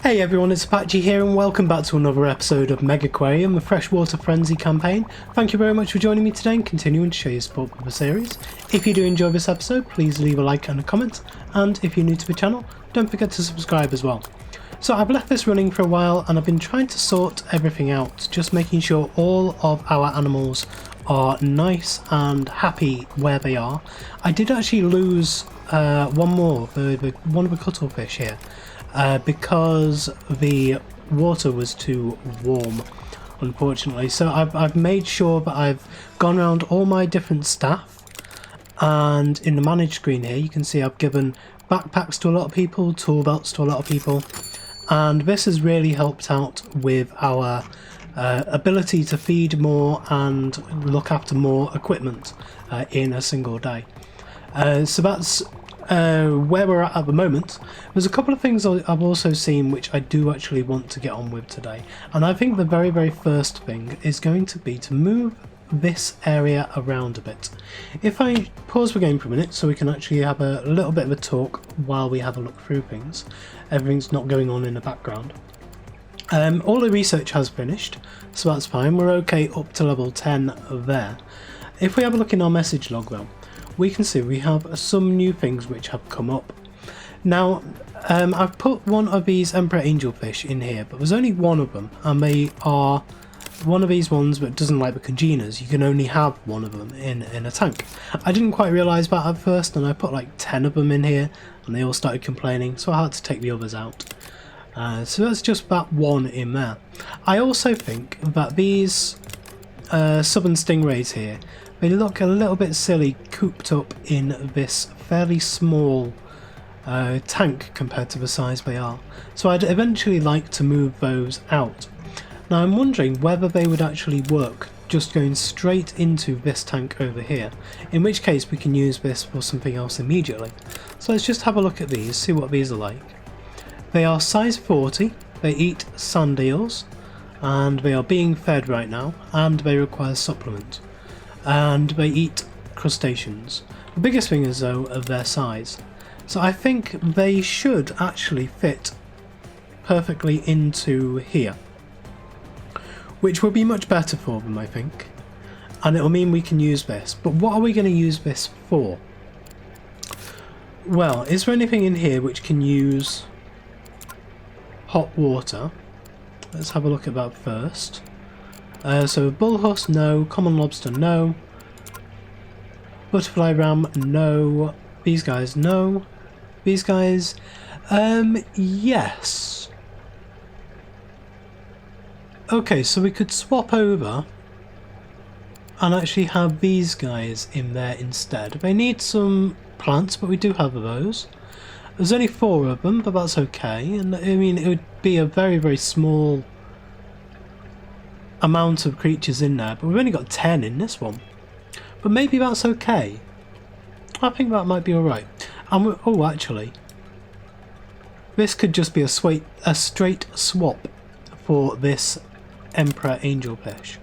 Hey everyone, it's Apache here and welcome back to another episode of Megaquarium, the Freshwater Frenzy campaign. Thank you very much for joining me today and continuing to show your support for the series. If you do enjoy this episode, please leave a like and a comment, and if you're new to the channel, don't forget to subscribe as well. So I've left this running for a while and I've been trying to sort everything out, just making sure all of our animals are nice and happy where they are. I did actually lose one more, one of the cuttlefish here. Because the water was too warm, unfortunately. So I've made sure that I've gone around all my different staff, and in the manage screen here you can see I've given backpacks to a lot of people, tool belts to a lot of people, and this has really helped out with our ability to feed more and look after more equipment in a single day. So that's where we're at the moment. There's a couple of things I've also seen which I do actually want to get on with today, and I think the very first thing is going to be to move this area around a bit. If I pause the game for a minute so we can actually have a little bit of a talk while we have a look through things, everything's not going on in the background. All the research has finished, so that's fine. We're okay up to level 10 there. If we have a look in our message log though, we can see we have some new things which have come up. Now, I've put one of these emperor angelfish in here, but there's only one of them, and they are one of these ones that doesn't like the congeners. You can only have one of them in a tank. I didn't quite realise that at first, and I put like 10 of them in here, and they all started complaining, so I had to take the others out. So that's just that one in there. I also think that these southern stingrays here, they look a little bit silly cooped up in this fairly small tank compared to the size they are. So I'd eventually like to move those out. Now I'm wondering whether they would actually work just going straight into this tank over here, in which case we can use this for something else immediately. So let's just have a look at these, see what these are like. They are size 40, they eat sand eels, and they are being fed right now, and they require supplement. And they eat crustaceans. The biggest thing is though of their size. So I think they should actually fit perfectly into here, which will be much better for them, I think, and it'll mean we can use this. But what are we going to use this for? Well, is there anything in here which can use hot water? Let's have a look at that first. So bullhuss, no. Common lobster, no. Butterfly ram, no. These guys, no. These guys, yes. Okay, so we could swap over and actually have these guys in there instead. They need some plants, but we do have those. There's only 4 of them, but that's okay. And I mean, it would be a very small amount of creatures in there, but we've only got 10 in this one. But maybe that's okay. I think that might be alright. And oh, actually, this could just be a straight swap for this emperor angelfish.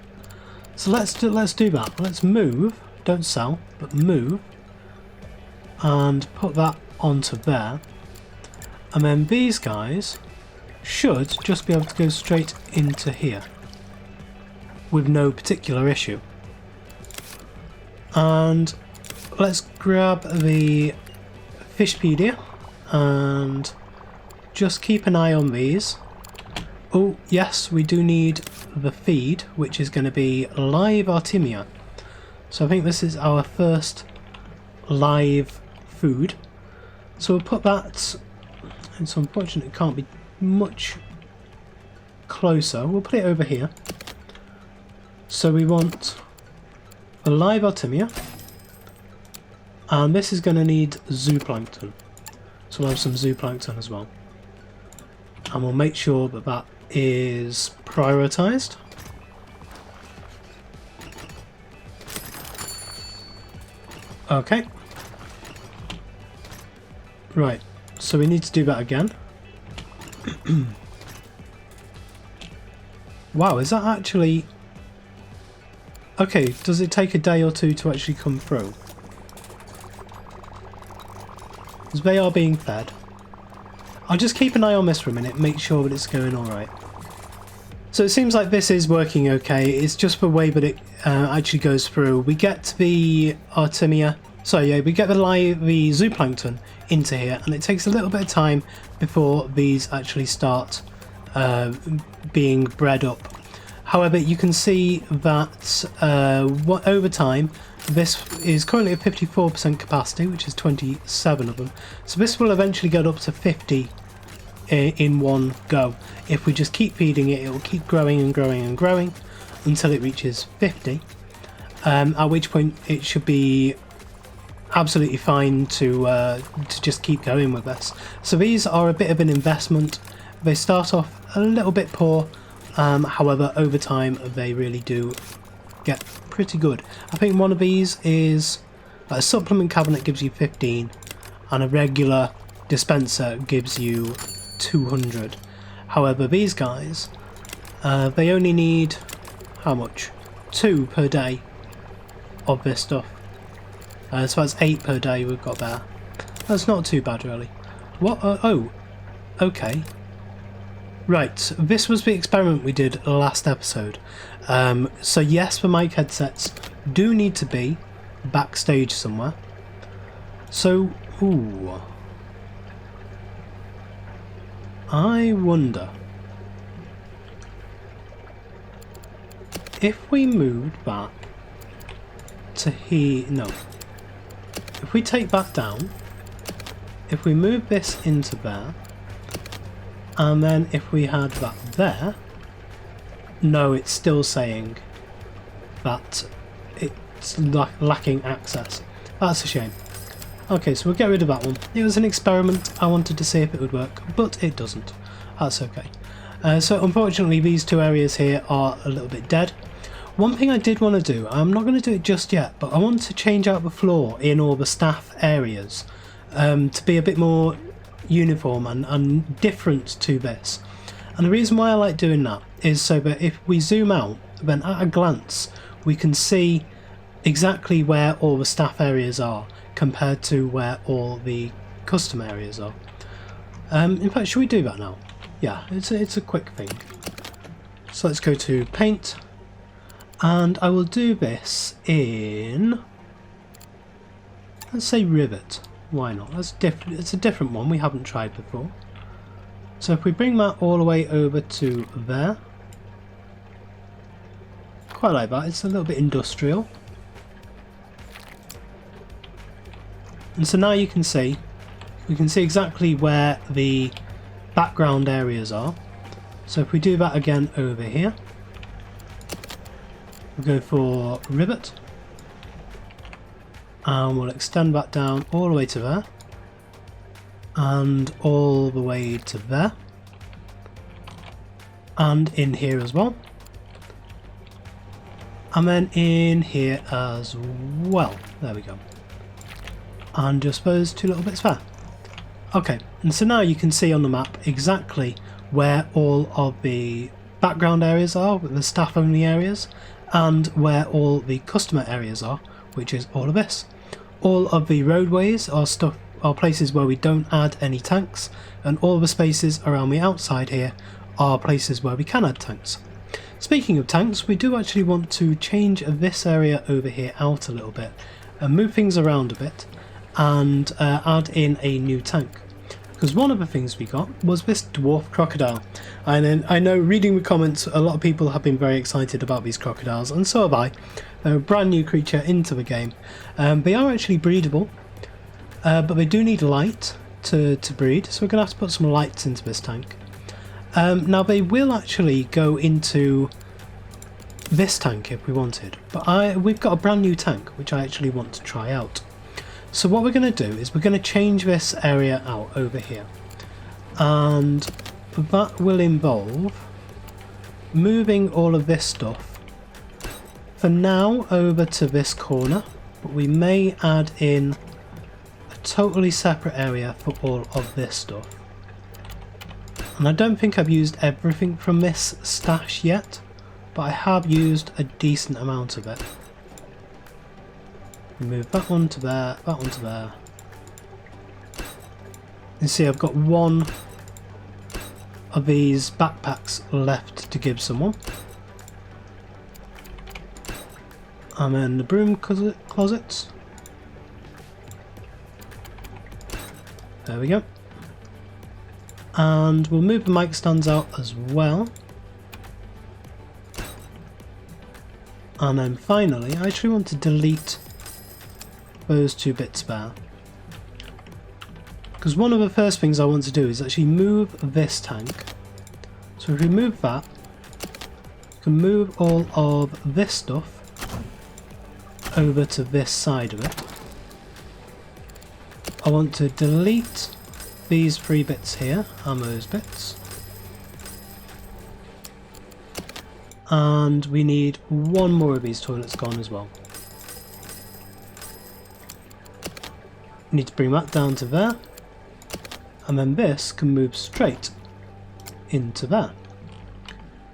So let's do that. Let's move, don't sell, but move, and put that onto there. And then these guys should just be able to go straight into here with no particular issue. And let's grab the Fishpedia and just keep an eye on these. Oh yes, we do need the feed, which is going to be live Artemia. So I think this is our first live food. So we'll put that, it's unfortunate it can't be much closer. We'll put it over here. So we want the live Artemia, and this is going to need zooplankton. So we'll have some zooplankton as well. And we'll make sure that that is prioritised. Okay. Right, so we need to do that again. Wow, is that actually... Okay, does it take a day or two to actually come through? Because they are being fed. I'll just keep an eye on this for a minute, make sure that it's going alright. So it seems like this is working okay, it's just the way that it actually goes through. We get the Artemia, we get the zooplankton into here, and it takes a little bit of time before these actually start being bred up. However, you can see that over time, this is currently at 54% capacity, which is 27 of them. So this will eventually get up to 50 in one go. If we just keep feeding it, it will keep growing and growing and growing until it reaches 50. At which point it should be absolutely fine to just keep going with this. So these are a bit of an investment. They start off a little bit poor. However, over time they really do get pretty good. I think one of these is a supplement cabinet gives you 15 and a regular dispenser gives you 200. However, these guys, they only need, how much? 2 per day of this stuff. So that's 8 per day we've got there. That's not too bad really. What? Oh, okay. Right, this was the experiment we did last episode. So yes, the mic headsets do need to be backstage somewhere. So, ooh. I wonder if we moved that to here. No. If we take that down, if we move this into there, and then if we had that there, no, it's still saying that it's lacking access. That's a shame. Okay, so we'll get rid of that one. It was an experiment. I wanted to see if it would work, but it doesn't. That's okay. So unfortunately these two areas here are a little bit dead. One thing I did want to do, I'm not going to do it just yet, but I want to change out the floor in all the staff areas to be a bit more uniform and different to this. And the reason why I like doing that is so that if we zoom out, then at a glance we can see exactly where all the staff areas are compared to where all the custom areas are. In fact, should we do that now? Yeah, it's a quick thing. So let's go to paint, and I will do this in, let's say rivet. Why not? That's different. It's a different one we haven't tried before. So if we bring that all the way over to there, quite like that. It's a little bit industrial. And so now you can see, we can see exactly where the background areas are. So if we do that again over here, we'll go for rivet, and we'll extend that down all the way to there, and all the way to there, and in here as well, and then in here as well. There we go. And just those two little bits there. Okay, and so now you can see on the map exactly where all of the background areas are, the staff only areas, and where all the customer areas are, which is all of this. All of the roadways are places where we don't add any tanks, and all the spaces around the outside here are places where we can add tanks. Speaking of tanks, we do actually want to change this area over here out a little bit and move things around a bit and add in a new tank. Because one of the things we got was this dwarf crocodile, and then I know, reading the comments, a lot of people have been very excited about these crocodiles, and so have I. They're a brand new creature into the game. They are actually breedable, but they do need light to breed, so we're going to have to put some lights into this tank. Now they will actually go into this tank if we wanted, but we've got a brand new tank which I actually want to try out. So what we're going to do is we're going to change this area out over here, and that will involve moving all of this stuff for now over to this corner, but we may add in a totally separate area for all of this stuff. And I don't think I've used everything from this stash yet, but I have used a decent amount of it. Move that one to there, that one to there. You see I've got one of these backpacks left to give someone. And then the broom closets. There we go. And we'll move the mic stands out as well. And then finally, I actually want to delete those two bits there. Because one of the first things I want to do is actually move this tank. So if we move that, we can move all of this stuff over to this side of it. I want to delete these three bits here and those bits. And we need one more of these toilets gone as well. We need to bring that down to there. And then this can move straight into there.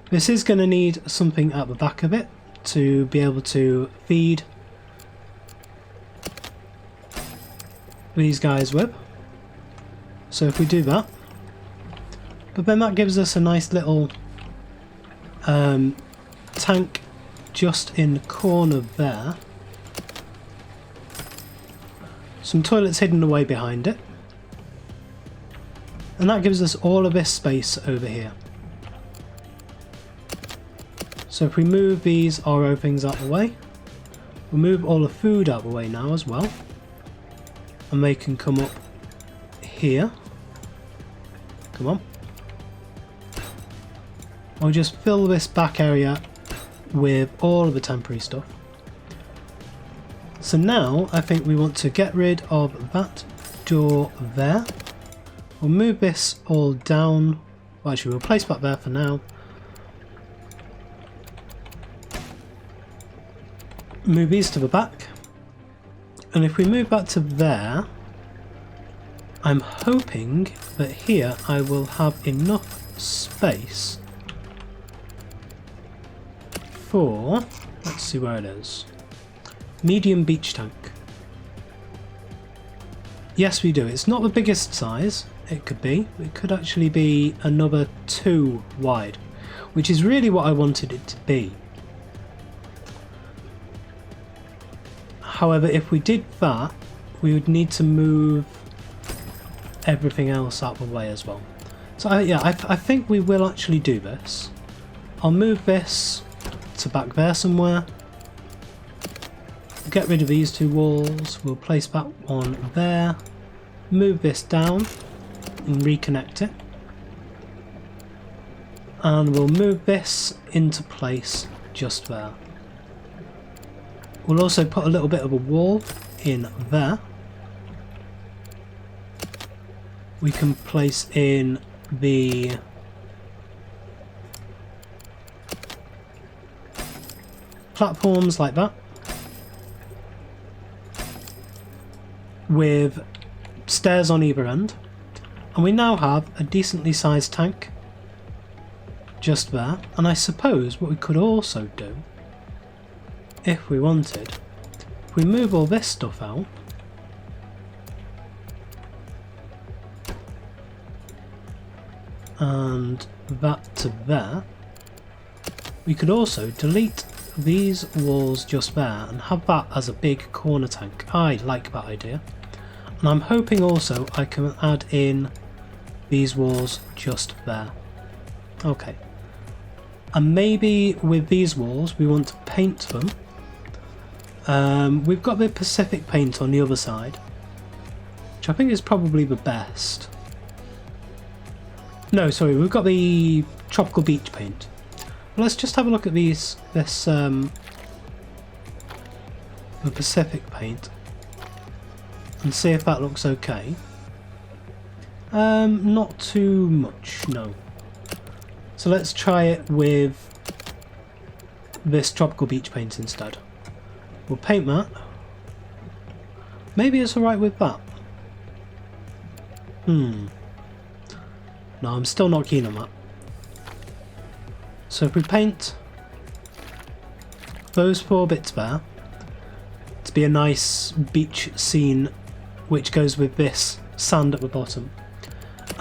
This is going to need something at the back of it to be able to feed these guys with. So if we do that, but then that gives us a nice little tank just in the corner there. Some toilets hidden away behind it. And that gives us all of this space over here. So if we move these RO things out of the way, we'll move all the food out of the way now as well. And they can come up here. Come on. We'll just fill this back area with all of the temporary stuff. So now I think we want to get rid of that door there. We'll move this all down. Well, actually, we'll place back there for now. Move these to the back. And if we move that to there, I'm hoping that here I will have enough space for, let's see where it is, medium beach tank. Yes, we do. It's not the biggest size it could be. It could actually be another 2 wide, which is really what I wanted it to be. However, if we did that, we would need to move everything else out of the way as well. So yeah, I think we will actually do this. I'll move this to back there somewhere. Get rid of these 2 walls. We'll place that one there. Move this down and reconnect it. And we'll move this into place just there. We'll also put a little bit of a wall in there. We can place in the platforms like that, with stairs on either end, and we now have a decently sized tank just there. And I suppose what we could also do, if we wanted, if we move all this stuff out, and that to there, we could also delete these walls just there and have that as a big corner tank. I like that idea. And I'm hoping also I can add in these walls just there. Okay. And maybe with these walls we want to paint them. We've got the Pacific paint on the other side, which I think is probably the best. No, sorry, we've got the tropical beach paint. Let's just have a look at this the Pacific paint and see if that looks okay. Not too much, no. So let's try it with this tropical beach paint instead. We'll paint that. Maybe it's alright with that. No, I'm still not keen on that. So if we paint those 4 bits there to be a nice beach scene which goes with this sand at the bottom,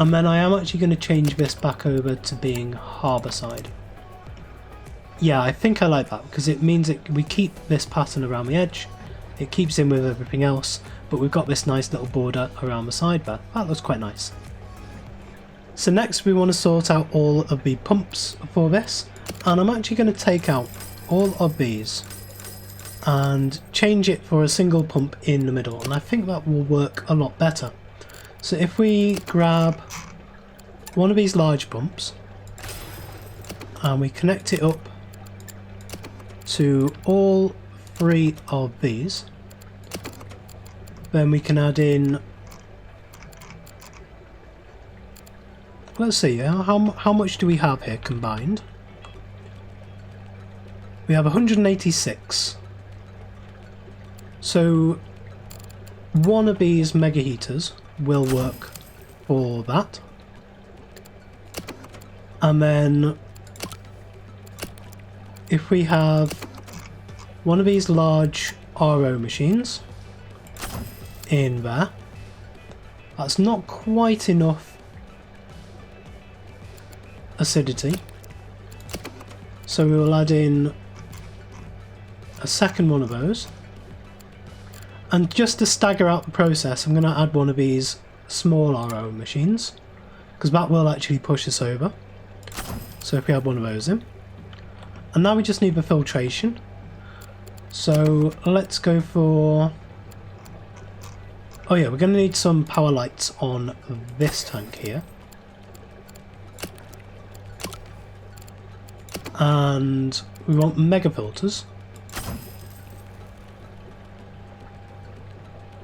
And then I am actually going to change this back over to being harbour side. Yeah, I think I like that because it means that we keep this pattern around the edge. It keeps in with everything else, but we've got this nice little border around the side there. That looks quite nice. So next we want to sort out all of the pumps for this, and I'm actually going to take out all of these and change it for a single pump in the middle, and I think that will work a lot better. So if we grab one of these large pumps and we connect it up to all 3 of these, then we can add in, let's see, how much do we have here combined? We have 186. So one of these mega heaters will work for that. And then if we have one of these large RO machines in there, that's not quite enough acidity, so we will add in a second one of those. And just to stagger out the process, I'm going to add one of these small RO machines, because that will actually push us over. So if we add one of those in. And now we just need the filtration. So let's go for... oh yeah, we're going to need some power lights on this tank here. And we want mega filters.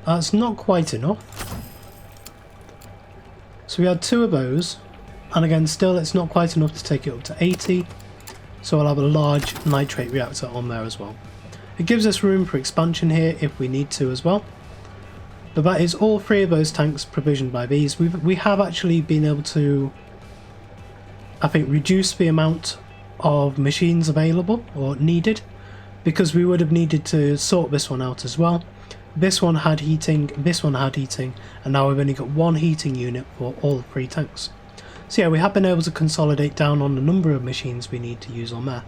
That's not quite enough. So we had 2 of those, and again still it's not quite enough to take it up to 80, so I'll have a large nitrate reactor on there as well. It gives us room for expansion here if we need to as well. But that is all 3 of those tanks provisioned by these. We have actually been able to, I think, reduce the amount of machines available or needed, because we would have needed to sort this one out as well. This one had heating, this one had heating, and now we've only got 1 heating unit for all 3 tanks. So yeah, we have been able to consolidate down on the number of machines we need to use on there.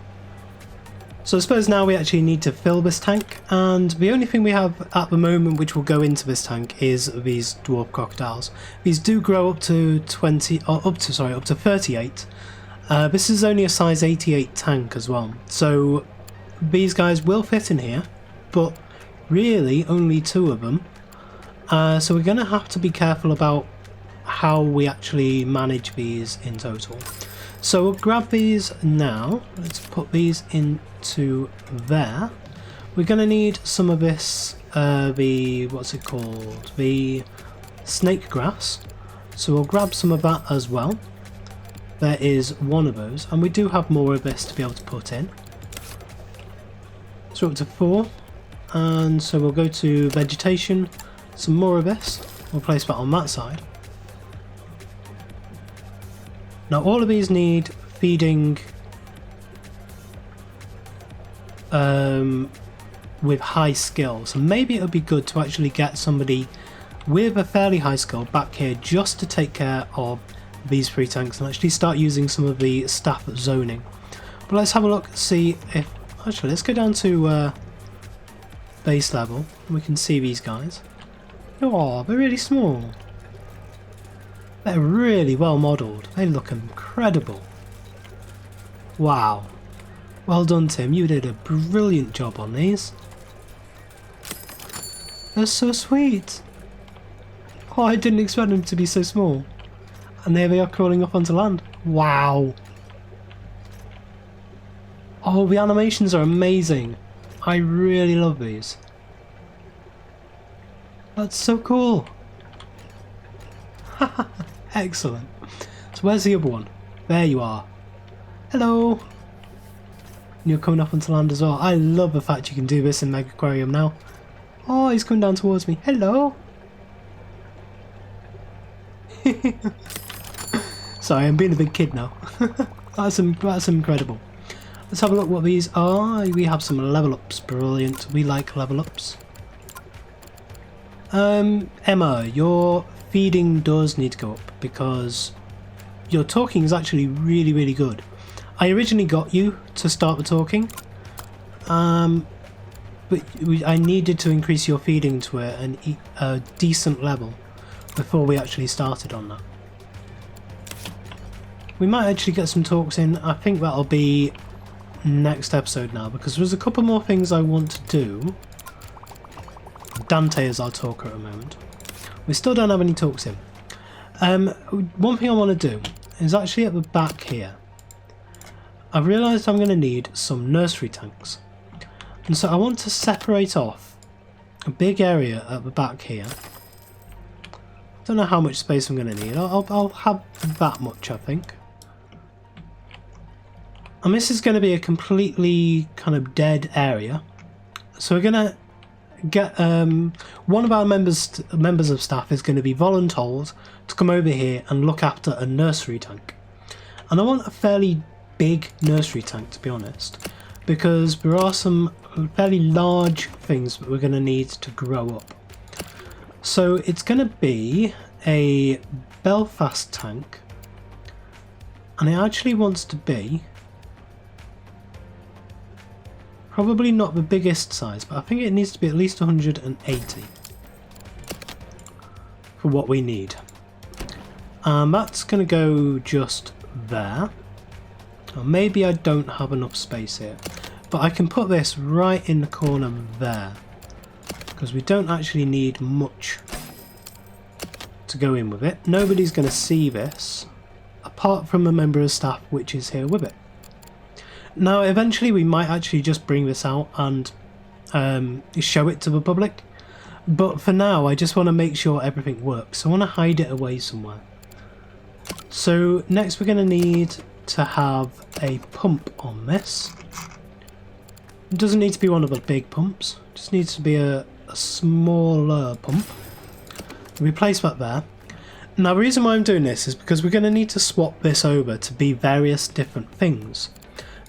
So I suppose now we actually need to fill this tank, and the only thing we have at the moment which will go into this tank is these dwarf crocodiles. These do grow up to 38. This is only a size 88 tank as well, so these guys will fit in here, but really only 2 of them. So we're going to have to be careful about how we actually manage these in total. So we'll grab these now. Let's put these into there. We're going to need some of this, what's it called? The snake grass. So we'll grab some of that as well. There is 1 of those, and we do have more of this to be able to put in. So up to 4. And so we'll go to vegetation, some more of this, we'll place that on that side. Now all of these need feeding with high skill, so maybe it would be good to actually get somebody with a fairly high skill back here just to take care of these 3 tanks and actually start using some of the staff zoning. But let's have a look, see if... actually let's go down to base level, and we can see these guys. Oh, they're really small. They're really well modelled. They look incredible. Wow. Well done, Tim. You did a brilliant job on these. They're so sweet. Oh, I didn't expect them to be so small. And there they are crawling up onto land. Wow. Oh, the animations are amazing. I really love these. That's so cool. Excellent. So where's the other one? There you are. Hello. And you're coming up onto land as well. I love the fact you can do this in Megaquarium now. Oh, he's coming down towards me. Hello. Sorry, I'm being a big kid now. That's incredible. Let's have a look what these are. We have some level ups. Brilliant. We like level ups. Emma, you're feeding does need to go up, because your talking is actually really, really good. I originally got you to start the talking, but I needed to increase your feeding to a decent level before we actually started on that. We might actually get some talks in. I think that'll be next episode now, because there's a couple more things I want to do. Dante is our talker at the moment. We still don't have any talks in. One thing I want to do is actually at the back here. I've realised I'm going to need some nursery tanks. And so I want to separate off a big area at the back here. Don't know how much space I'm going to need. I'll have that much, I think. And this is going to be a completely kind of dead area. So we're going to get one of our members of staff is going to be voluntold to come over here and look after a nursery tank. And I want a fairly big nursery tank, to be honest, because there are some fairly large things that we're going to need to grow up. So it's going to be a Belfast tank, and it actually wants to be probably not the biggest size, but I think it needs to be at least 180 for what we need. And that's going to go just there. Or maybe I don't have enough space here, but I can put this right in the corner there, because we don't actually need much to go in with it. Nobody's going to see this apart from a member of staff which is here with it. Now eventually we might actually just bring this out and show it to the public, but for now I just want to make sure everything works. I want to hide it away somewhere. So next we're going to need to have a pump on this. It doesn't need to be one of the big pumps, it just needs to be a smaller pump. We place that there. Now the reason why I'm doing this is because we're going to need to swap this over to be various different things.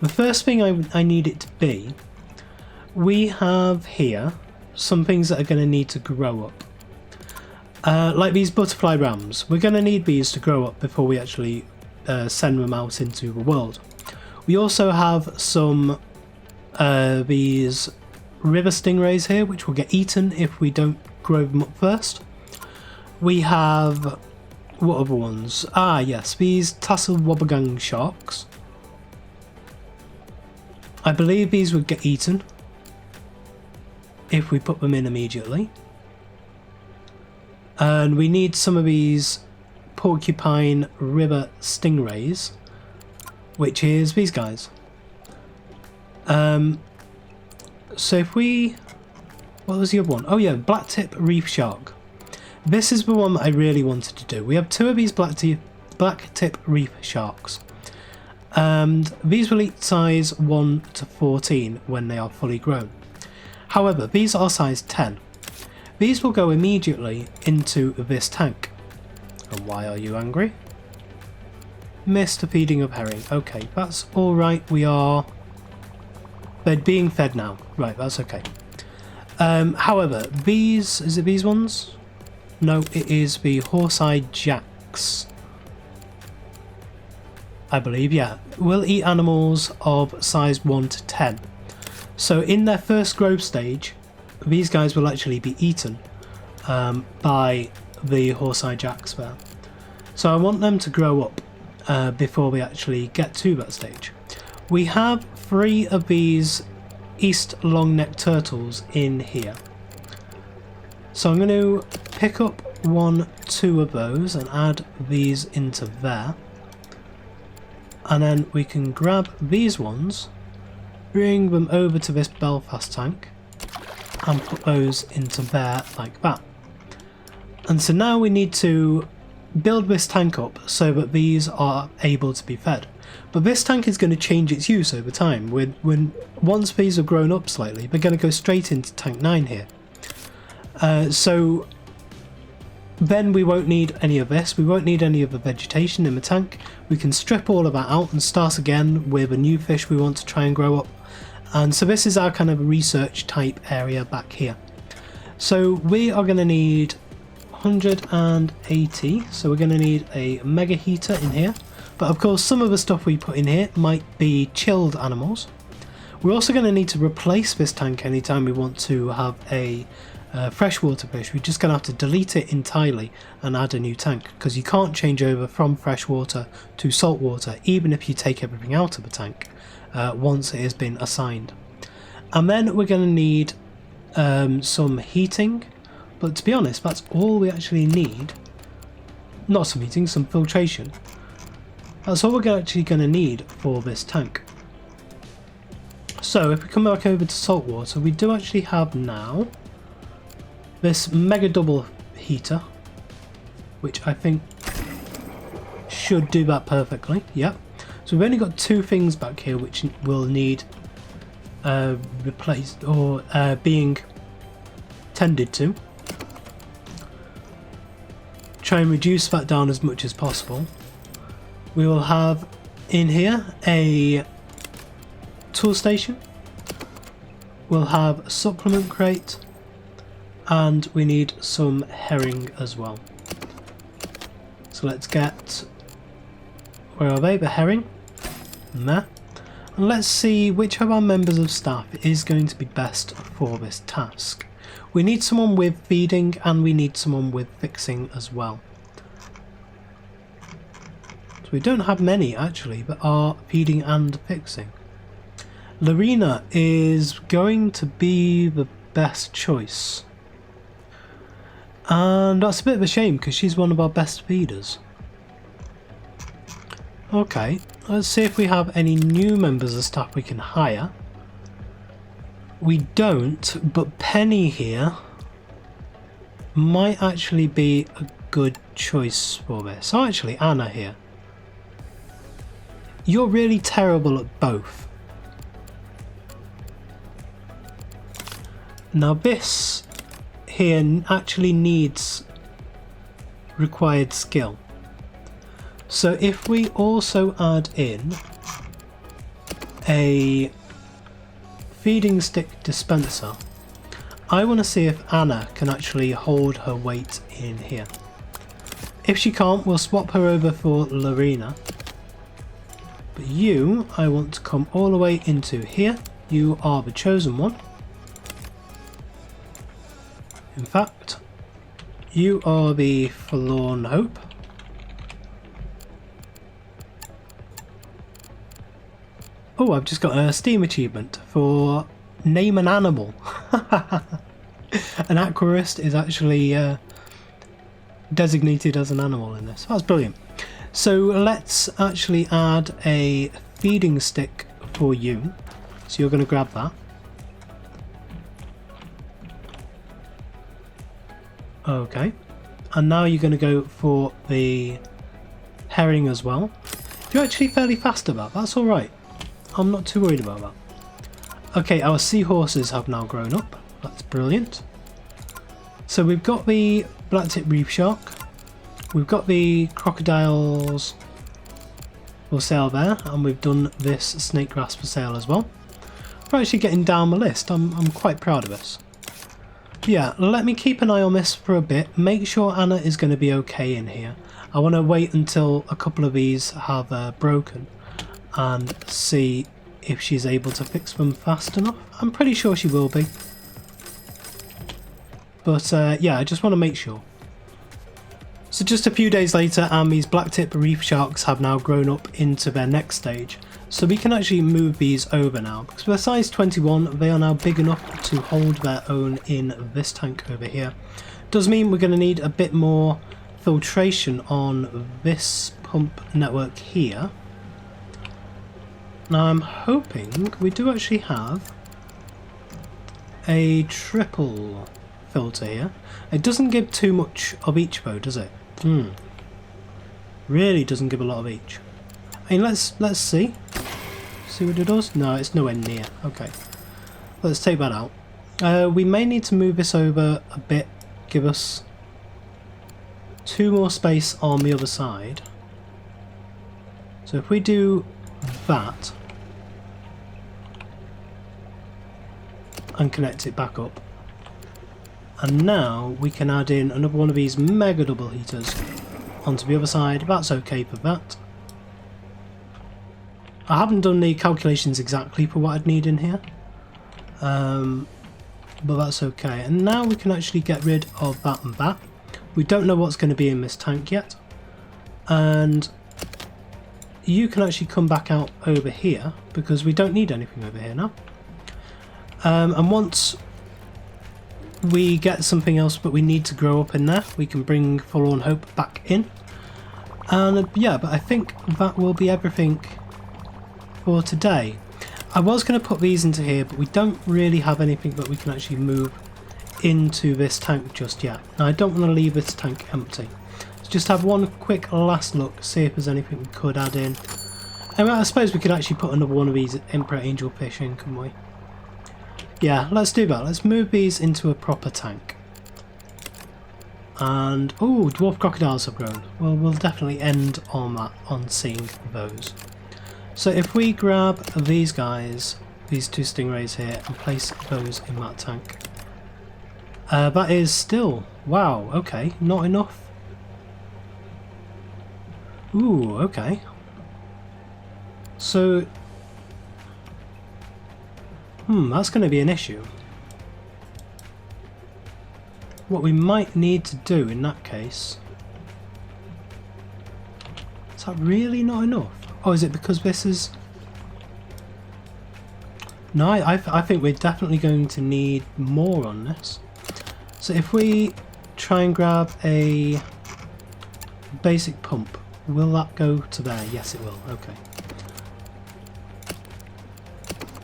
The first thing I need it to be, we have here some things that are going to need to grow up. Like these butterfly rams, we're going to need these to grow up before we actually send them out into the world. We also have some these river stingrays here, which will get eaten if we don't grow them up first. We have, what other ones? Ah yes, these tassel wobbegang sharks. I believe these would get eaten if we put them in immediately. And we need some of these porcupine river stingrays, which is these guys. So if we... what was the other one? Oh yeah, blacktip reef shark. This is the one that I really wanted to do. We have two of these blacktip reef sharks. And these will eat size 1 to 14 when they are fully grown. However, these are size 10. These will go immediately into this tank. And why are you angry? Missed the feeding of herring. Okay, that's alright, they're being fed now. Right, that's okay. However, these, is it these ones? No, it is the horse-eyed jacks. I believe, yeah, will eat animals of size 1 to 10. So in their first growth stage, these guys will actually be eaten by the horse-eyed jacks there. So I want them to grow up before we actually get to that stage. We have 3 of these east long-necked turtles in here. So I'm going to pick up 1, 2 of those and add these into there. And then we can grab these ones, bring them over to this Belfast tank, and put those into there like that. And so now we need to build this tank up so that these are able to be fed. But this tank is going to change its use over time. Once these have grown up slightly, they're going to go straight into tank 9 here. So then we won't need any of this, we won't need any of the vegetation in the tank. We can strip all of that out and start again with a new fish we want to try and grow up. And so this is our kind of research type area back here. So we are going to need 180, so we're going to need a mega heater in here. But of course some of the stuff we put in here might be chilled animals. We're also going to need to replace this tank anytime we want to have a freshwater fish. We're just going to have to delete it entirely and add a new tank, because you can't change over from freshwater to saltwater even if you take everything out of the tank once it has been assigned. And then we're going to need some heating, but to be honest that's all we actually need. Not some heating, some filtration. That's all we're actually going to need for this tank. So if we come back over to saltwater, we do actually have now this mega double heater, which I think should do that perfectly. Yep. So we've only got two things back here which will need replaced or being tended to. Try and reduce that down as much as possible. We will have in here a tool station, we'll have a supplement crate, and we need some herring as well. So let's get, where are they, the herring, and there. And let's see which of our members of staff is going to be best for this task. We need someone with feeding and we need someone with fixing as well. So we don't have many actually that are feeding and fixing. Lorena is going to be the best choice. And that's a bit of a shame because she's one of our best feeders. Okay, let's see if we have any new members of staff we can hire. We don't, but Penny here might actually be a good choice for this. Oh, actually, Anna here. You're really terrible at both. Now this here actually needs required skill. So if we also add in a feeding stick dispenser, I want to see if Anna can actually hold her weight in here. If she can't, we'll swap her over for Lorena. But you, I want to come all the way into here. You are the chosen one. In fact, you are the forlorn hope. Oh, I've just got a Steam achievement for name an animal. An aquarist is actually designated as an animal in this. That's brilliant. So let's actually add a feeding stick for you. So you're going to grab that. Okay. And now you're going to go for the herring as well. You're actually fairly fast at that. That's alright. I'm not too worried about that. Okay, our seahorses have now grown up. That's brilliant. So we've got the blacktip reef shark. We've got the crocodiles for sale there. And we've done this snake grass for sale as well. We're actually getting down the list. I'm quite proud of us. Yeah, let me keep an eye on this for a bit. Make sure Anna is going to be okay in here. I want to wait until a couple of these have broken and see if she's able to fix them fast enough. I'm pretty sure she will be. But yeah, I just want to make sure. So just a few days later and these blacktip reef sharks have now grown up into their next stage. So we can actually move these over now. Because they're size 21, they are now big enough to hold their own in this tank over here. Does mean we're going to need a bit more filtration on this pump network here. Now I'm hoping we do actually have a triple filter here. It doesn't give too much of each though, does it? Really doesn't give a lot of each. I mean, let's see. See what it does? No, it's nowhere near. Okay. Let's take that out. We may need to move this over a bit. Give us 2 more space on the other side. So if we do that and connect it back up, And now we can add in another one of these mega double heaters onto the other side. That's okay for that. I haven't done the calculations exactly for what I'd need in here, but that's okay. And now we can actually get rid of that and that. We don't know what's going to be in this tank yet, and you can actually come back out over here because we don't need anything over here now. And once we get something else but we need to grow up in there, we can bring Forlorn Hope back in. And yeah, but I think that will be everything for today. I was going to put these into here, but we don't really have anything that we can actually move into this tank just yet. Now I don't want to leave this tank empty. So just have one quick last look, see if there's anything we could add in. And I suppose we could actually put another one of these Emperor Angelfish in, can we? Yeah, let's do that. Let's move these into a proper tank. And oh, dwarf crocodiles have grown. Well, we'll definitely end on that, on seeing those. So if we grab these guys, these two stingrays here, and place those in that tank. That is still, wow, okay, not enough. Ooh, okay. So, that's going to be an issue. What we might need to do in that case... Is that really not enough? Oh, is it because this is... No, I think we're definitely going to need more on this. So if we try and grab a basic pump, will that go to there? Yes, it will. Okay.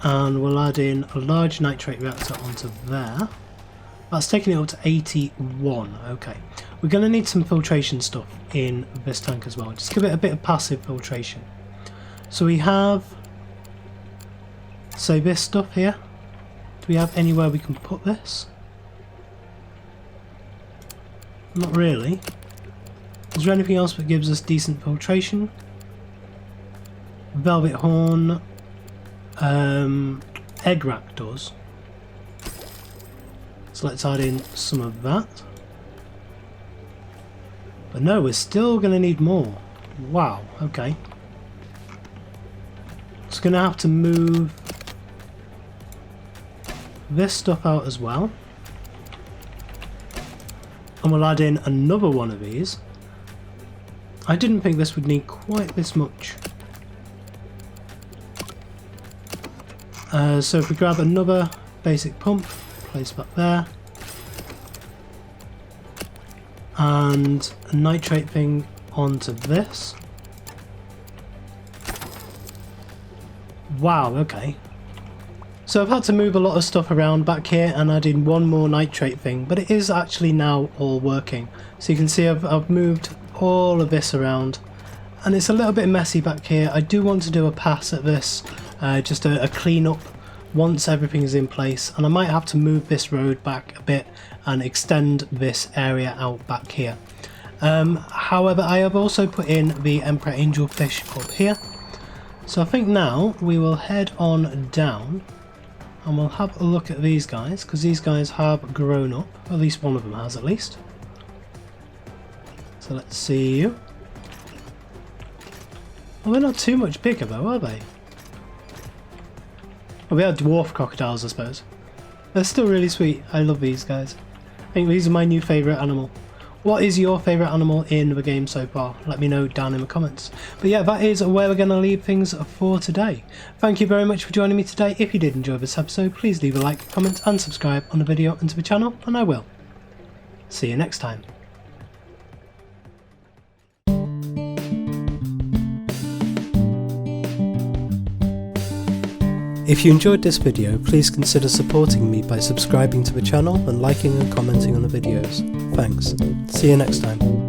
And we'll add in a large nitrate reactor onto there. That's taking it up to 81. Okay. We're going to need some filtration stuff in this tank as well. Just give it a bit of passive filtration. So we have, say, this stuff here. Do we have anywhere we can put this? Not really. Is there anything else that gives us decent filtration? Velvet horn, egg rack does. So let's add in some of that. But no, we're still going to need more. Wow, okay. Just going to have to move this stuff out as well. And we'll add in another one of these. I didn't think this would need quite this much. So if we grab another basic pump, place that there. And a nitrate thing onto this. Wow, okay. So I've had to move a lot of stuff around back here and add in one more nitrate thing, but it is actually now all working. So you can see I've moved all of this around, and it's a little bit messy back here. I do want to do a pass at this, just a clean up once everything is in place, and I might have to move this road back a bit and extend this area out back here. However, I have also put in the Emperor Angelfish up here. So I think now we will head on down and we'll have a look at these guys, because these guys have grown up. At least one of them has, at least. So let's see you. Well, they're not too much bigger though, are they? Well, we are dwarf crocodiles, I suppose. They're still really sweet. I love these guys. I think these are my new favourite animal. What is your favourite animal in the game so far? Let me know down in the comments. But yeah, that is where we're going to leave things for today. Thank you very much for joining me today. If you did enjoy this episode, please leave a like, comment and subscribe on the video and to the channel, and I will see you next time. If you enjoyed this video, please consider supporting me by subscribing to the channel and liking and commenting on the videos. Thanks. See you next time.